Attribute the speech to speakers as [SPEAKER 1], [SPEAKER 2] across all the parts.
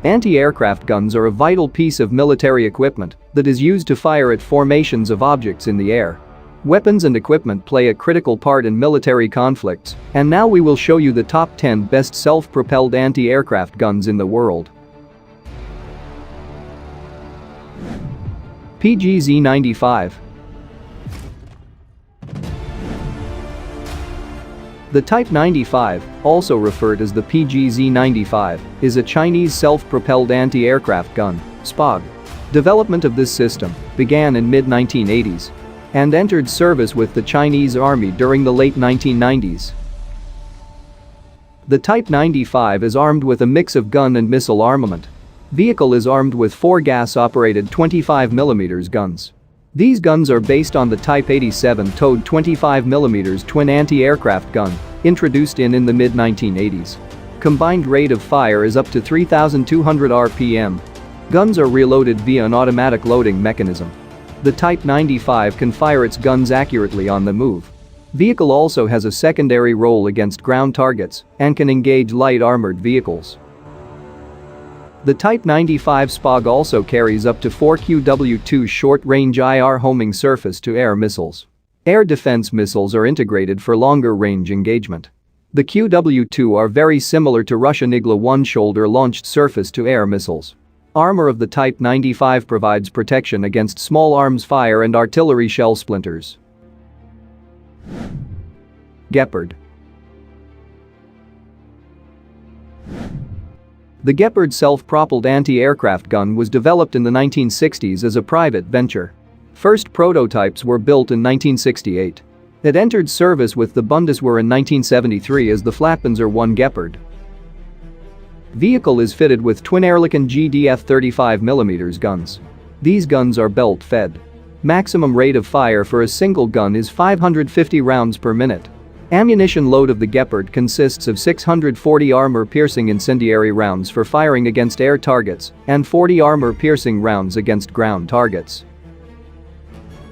[SPEAKER 1] Anti-aircraft guns are a vital piece of military equipment that is used to fire at formations of objects in the air. Weapons and equipment play a critical part in military conflicts, and now we will show you the top 10 best self-propelled anti-aircraft guns in the world. PGZ-95. The Type 95, also referred as the PGZ-95, is a Chinese self-propelled anti-aircraft gun, SPOG. Development of this system began in mid-1980s and entered service with the Chinese Army during the late 1990s. The Type 95 is armed with a mix of gun and missile armament. Vehicle is armed with 4 gas-operated 25mm guns. These guns are based on the Type 87 towed 25mm twin anti-aircraft gun, introduced in the mid-1980s. Combined rate of fire is up to 3,200 RPM. Guns are reloaded via an automatic loading mechanism. The Type 95 can fire its guns accurately on the move. Vehicle also has a secondary role against ground targets and can engage light armored vehicles. The Type 95 SPOG also carries up to 4 QW2 short-range IR homing surface-to-air missiles. Air defense missiles are integrated for longer-range engagement. The QW2 are very similar to Russian Igla-1 shoulder-launched surface-to-air missiles. Armor of the Type 95 provides protection against small arms fire and artillery shell splinters. Gepard. The Gepard self-propelled anti-aircraft gun was developed in the 1960s as a private venture. First prototypes were built in 1968. It entered service with the Bundeswehr in 1973 as the Flatpanzer I Gepard. Vehicle is fitted with twin Ehrlichen GDF 35mm guns. These guns are belt-fed. Maximum rate of fire for a single gun is 550 rounds per minute. Ammunition load of the Gepard consists of 640 armor-piercing incendiary rounds for firing against air targets and 40 armor-piercing rounds against ground targets.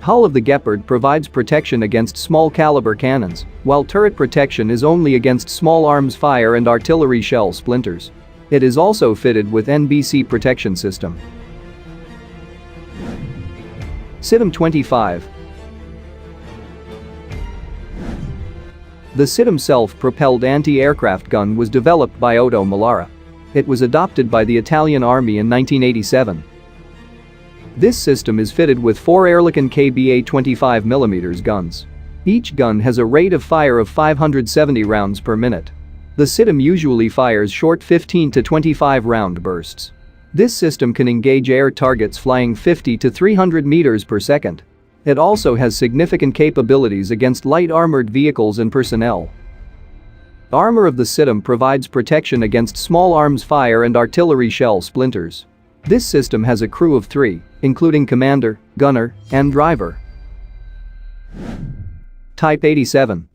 [SPEAKER 1] Hull of the Gepard provides protection against small-caliber cannons, while turret protection is only against small arms fire and artillery shell splinters. It is also fitted with NBC protection system. SITAM 25. The SITAM self-propelled anti-aircraft gun was developed by Otto Melara. It was adopted by the Italian Army in 1987. This system is fitted with 4 Ehrlichen KBA 25mm guns. Each gun has a rate of fire of 570 rounds per minute. The SITAM usually fires short 15 to 25 round bursts. This system can engage air targets flying 50 to 300 meters per second. It also has significant capabilities against light armored vehicles and personnel. Armor of the SITAM provides protection against small arms fire and artillery shell splinters. This system has a crew of 3, including commander, gunner, and driver. Type 87.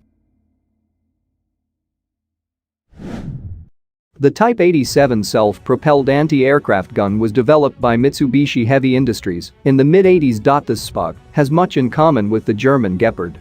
[SPEAKER 1] The Type 87 self-propelled anti-aircraft gun was developed by Mitsubishi Heavy Industries in the mid-80s. This SPOG has much in common with the German Gepard.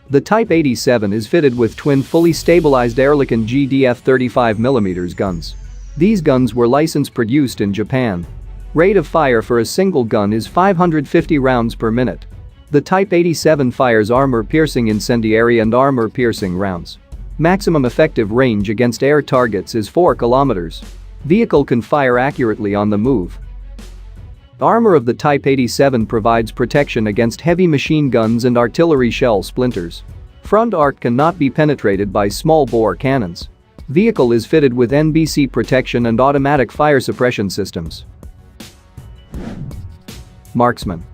[SPEAKER 1] The Type 87 is fitted with twin fully stabilized Ehrlichen GDF 35mm guns. These guns were license-produced in Japan. Rate of fire for a single gun is 550 rounds per minute. The Type 87 fires armor-piercing incendiary and armor-piercing rounds. Maximum effective range against air targets is 4 kilometers. Vehicle can fire accurately on the move. Armor of the Type 87 provides protection against heavy machine guns and artillery shell splinters. Front arc cannot be penetrated by small-bore cannons. Vehicle is fitted with NBC protection and automatic fire suppression systems. Marksman.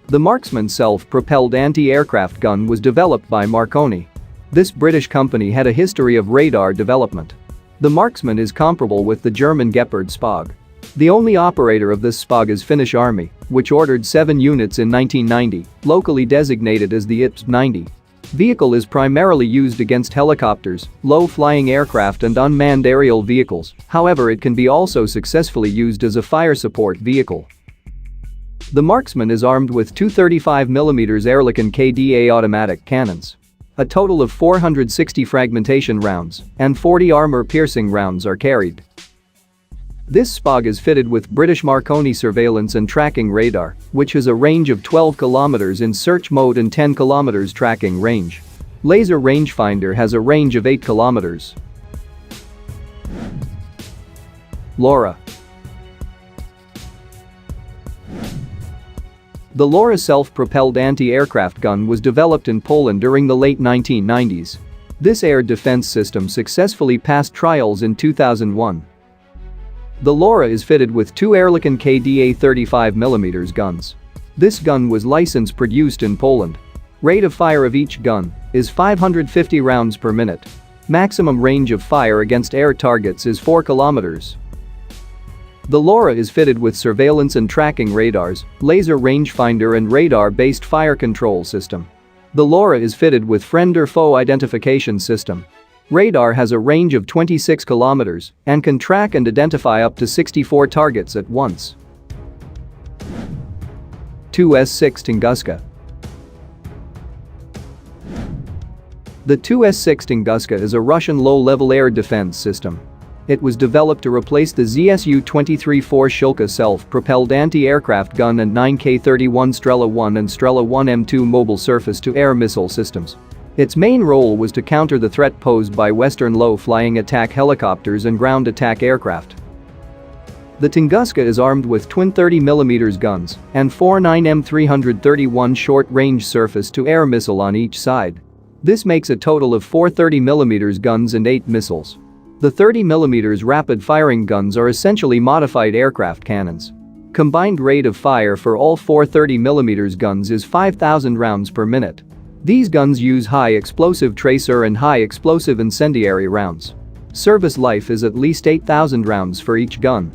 [SPEAKER 1] The Marksman self-propelled anti-aircraft gun was developed by Marconi. This British company had a history of radar development. The Marksman is comparable with the German Gepard SPOG. The only operator of this SPOG is Finnish Army, which ordered 7 units in 1990, locally designated as the IPS-90. Vehicle is primarily used against helicopters, low-flying aircraft and unmanned aerial vehicles, however it can be also successfully used as a fire support vehicle. The Marksman is armed with two 35mm Ehrlichen KDA automatic cannons. A total of 460 fragmentation rounds and 40 armor-piercing rounds are carried. This SPOG is fitted with British Marconi surveillance and tracking radar, which has a range of 12 km in search mode and 10 km tracking range. Laser rangefinder has a range of 8 km. LoRa. The LoRa self-propelled anti-aircraft gun was developed in Poland during the late 1990s. This air defense system successfully passed trials in 2001. The LoRa is fitted with two Ehrlichen KDA 35mm guns. This gun was license-produced in Poland. Rate of fire of each gun is 550 rounds per minute. Maximum range of fire against air targets is 4 km. The LoRa is fitted with surveillance and tracking radars, laser rangefinder and radar-based fire control system. The LoRa is fitted with friend or foe identification system. Radar has a range of 26 km and can track and identify up to 64 targets at once. Tu-S6 Tunguska. The Tu-S6 Tunguska is a Russian low-level air defense system. It was developed to replace the ZSU-23 Shilka self-propelled anti-aircraft gun and 9K-31 Strela 1 and Strela 1 M2 mobile surface-to-air missile systems. Its main role was to counter the threat posed by Western low-flying attack helicopters and ground attack aircraft. The Tunguska is armed with twin 30mm guns and four 9M331 short-range surface-to-air missile on each side. This makes a total of 4 30mm guns and 8 missiles. The 30mm rapid-firing guns are essentially modified aircraft cannons. Combined rate of fire for all 4 30mm guns is 5,000 rounds per minute. These guns use high-explosive tracer and high-explosive incendiary rounds. Service life is at least 8,000 rounds for each gun.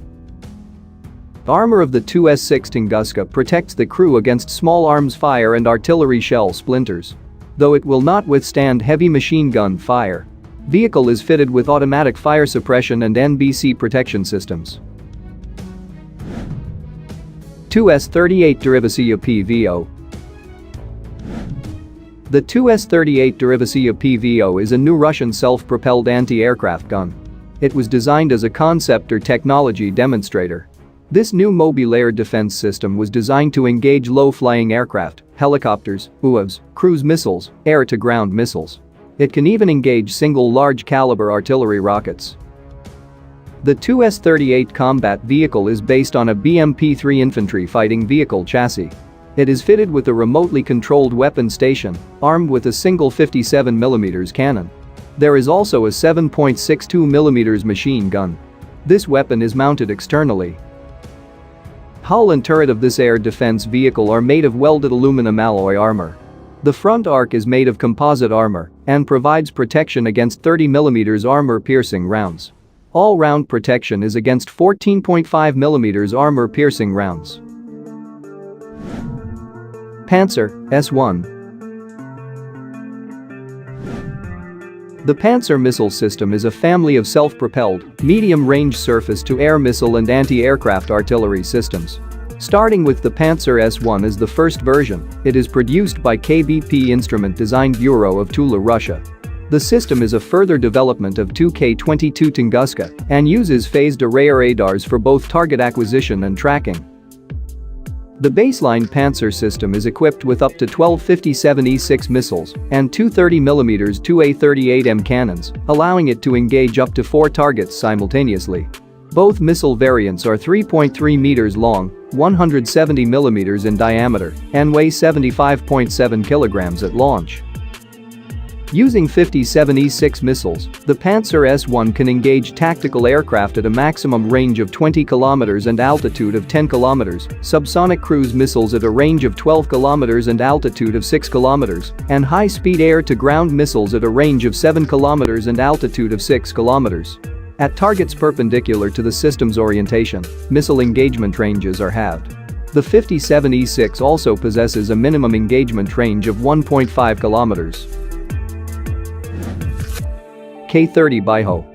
[SPEAKER 1] Armor of the Tu-S6 Tunguska protects the crew against small arms fire and artillery shell splinters. Though it will not withstand heavy machine gun fire. Vehicle is fitted with automatic fire suppression and NBC protection systems. Tu-S38 Derivasiya PVO. The Tu-S38 Derivasiya PVO is a new Russian self-propelled anti-aircraft gun. It was designed as a concept or technology demonstrator. This new mobile air defense system was designed to engage low-flying aircraft, helicopters, UAVs, cruise missiles, air-to-ground missiles. It can even engage single large-caliber artillery rockets. The Tu-S38 combat vehicle is based on a BMP-3 infantry fighting vehicle chassis. It is fitted with a remotely controlled weapon station, armed with a single 57mm cannon. There is also a 7.62mm machine gun. This weapon is mounted externally. Hull and turret of this air defense vehicle are made of welded aluminum alloy armor. The front arc is made of composite armor and provides protection against 30mm armor-piercing rounds. All-round protection is against 14.5mm armor-piercing rounds. Panzer S1. The Panzer missile system is a family of self-propelled, medium-range surface-to-air missile and anti-aircraft artillery systems. Starting with the Panzer S1 as the first version, it is produced by KBP Instrument Design Bureau of Tula, Russia. The system is a further development of Tu-K22 Tunguska and uses phased array radars for both target acquisition and tracking. The baseline Panzer system is equipped with up to 12 57E6 missiles and two 30mm 2A38M cannons, allowing it to engage up to 4 targets simultaneously. Both missile variants are 3.3 meters long, 170 millimeters in diameter, and weigh 75.7 kilograms at launch. Using 57E6 missiles, the Panzer S1 can engage tactical aircraft at a maximum range of 20 kilometers and altitude of 10 kilometers, subsonic cruise missiles at a range of 12 kilometers and altitude of 6 kilometers, and high-speed air-to-ground missiles at a range of 7 kilometers and altitude of 6 kilometers. At targets perpendicular to the system's orientation, missile engagement ranges are halved. The 57E6 also possesses a minimum engagement range of 1.5 kilometers. K-30 Baiho.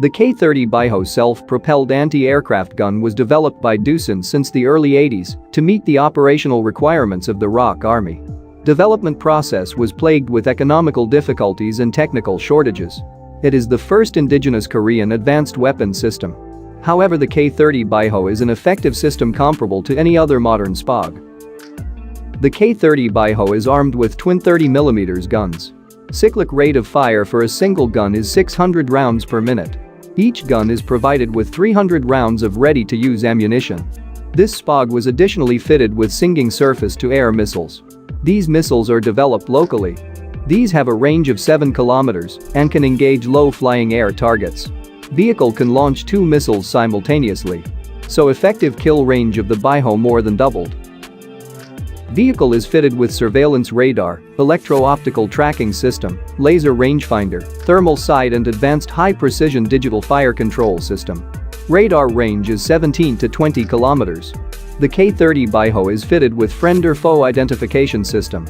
[SPEAKER 1] The K-30 Baiho self-propelled anti-aircraft gun was developed by Doosan since the early 80s to meet the operational requirements of the ROK Army. Development process was plagued with economical difficulties and technical shortages. It is the first indigenous Korean advanced weapon system. However, the K-30 Baiho is an effective system comparable to any other modern SPOG. The K-30 Baiho is armed with twin 30mm guns. Cyclic rate of fire for a single gun is 600 rounds per minute. Each gun is provided with 300 rounds of ready-to-use ammunition. This SPOG was additionally fitted with Singing surface-to-air missiles. These missiles are developed locally. These have a range of 7 kilometers and can engage low-flying air targets. Vehicle can launch 2 missiles simultaneously. So effective kill range of the Baiho more than doubled. Vehicle is fitted with surveillance radar, electro-optical tracking system, laser rangefinder, thermal sight and advanced high-precision digital fire control system. Radar range is 17 to 20 kilometers. The K-30 Baiho is fitted with friend or foe identification system.